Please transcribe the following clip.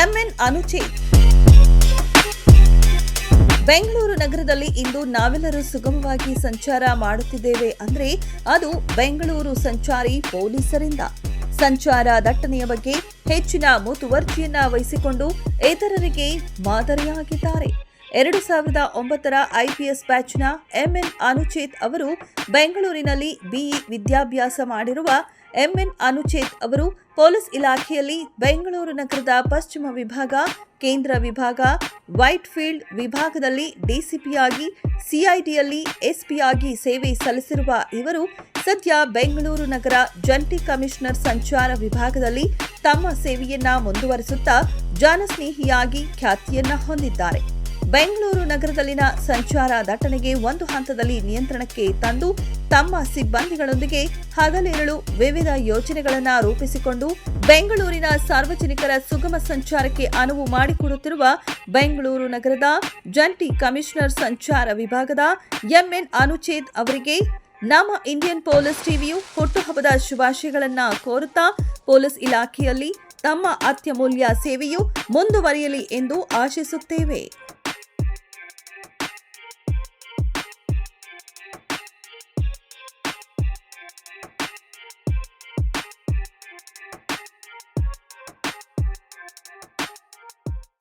MN Anucheth. Bengaluru ನಗರದಲ್ಲಿ ಇಂದು ನಾವೆಲ್ಲರೂ ಸುಗಮವಾಗಿ ಸಂಚಾರ ಮಾಡುತ್ತಿದ್ದೇವೆ ಅಂದ್ರೆ ಅದು ಬೆಂಗಳೂರು ಸಂಚಾರಿ ಪೊಲೀಸರಿಂದ. ಸಂಚಾರ ದಟ್ಟಣೆಯ ಬಗ್ಗೆ ಹೆಚ್ಚಿನ ಮುತುವರ್ಜಿಯನ್ನ ವಹಿಸಿಕೊಂಡು ಇತರರಿಗೆ ಮಾದರಿಯಾಗಿದ್ದಾರೆ. 2009ರ ಐಪಿಎಸ್ ಬ್ಯಾಚ್ನ ಎಂಎನ್ ಅನುಚೇತ್ ಅವರು ಬೆಂಗಳೂರಿನಲ್ಲಿ ಬಿಇ ವಿದ್ಯಾಭ್ಯಾಸ ಮಾಡಿರುವ ಎಂಎನ್ ಅನುಚೇತ್ ಅವರು ಪೊಲೀಸ್ ಇಲಾಖೆಯಲ್ಲಿ ಬೆಂಗಳೂರು ನಗರದ ಪಶ್ಚಿಮ ವಿಭಾಗ, ಕೇಂದ್ರ ವಿಭಾಗ, ವೈಟ್ ಫೀಲ್ಡ್ ವಿಭಾಗದಲ್ಲಿ ಡಿಸಿಪಿಯಾಗಿ, ಸಿಐಡಿಯಲ್ಲಿ ಎಸ್ಪಿಯಾಗಿ ಸೇವೆ ಸಲ್ಲಿಸಿರುವ ಇವರು ಸದ್ಯ ಬೆಂಗಳೂರು ನಗರ ಜಂಟಿ ಕಮಿಷನರ್ ಸಂಚಾರ ವಿಭಾಗದಲ್ಲಿ ತಮ್ಮ ಸೇವೆಯನ್ನ ಮುಂದುವರಿಸುತ್ತಾ ಜನಸ್ನೇಹಿಯಾಗಿ ಖ್ಯಾತಿಯನ್ನ ಹೊಂದಿದ್ದಾರೆ. ಬೆಂಗಳೂರು ನಗರದಲ್ಲಿನ ಸಂಚಾರ ದಟ್ಟಣೆಗೆ ಒಂದು ಹಂತದಲ್ಲಿ ನಿಯಂತ್ರಣಕ್ಕೆ ತಂದು ತಮ್ಮ ಸಿಬ್ಬಂದಿಗಳೊಂದಿಗೆ ಹಗಲಿರುಳು ವಿವಿಧ ಯೋಜನೆಗಳನ್ನು ರೂಪಿಸಿಕೊಂಡು ಬೆಂಗಳೂರಿನ ಸಾರ್ವಜನಿಕರ ಸುಗಮ ಸಂಚಾರಕ್ಕೆ ಅನುವು ಮಾಡಿಕೊಡುತ್ತಿರುವ ಬೆಂಗಳೂರು ನಗರದ ಜಂಟಿ ಕಮಿಷನರ್ ಸಂಚಾರ ವಿಭಾಗದ ಎಂಎನ್ ಅನುಚೇತ್ ಅವರಿಗೆ ನಮ್ಮ ಇಂಡಿಯನ್ ಪೊಲೀಸ್ ಟಿವಿಯು ಹುಟ್ಟುಹಬ್ಬದ ಶುಭಾಶಯಗಳನ್ನು ಕೋರುತ್ತಾ ಪೊಲೀಸ್ ಇಲಾಖೆಯಲ್ಲಿ ತಮ್ಮ ಅತ್ಯಮೂಲ್ಯ ಸೇವೆಯು ಮುಂದುವರಿಯಲಿ ಎಂದು ಆಶಿಸುತ್ತೇವೆ.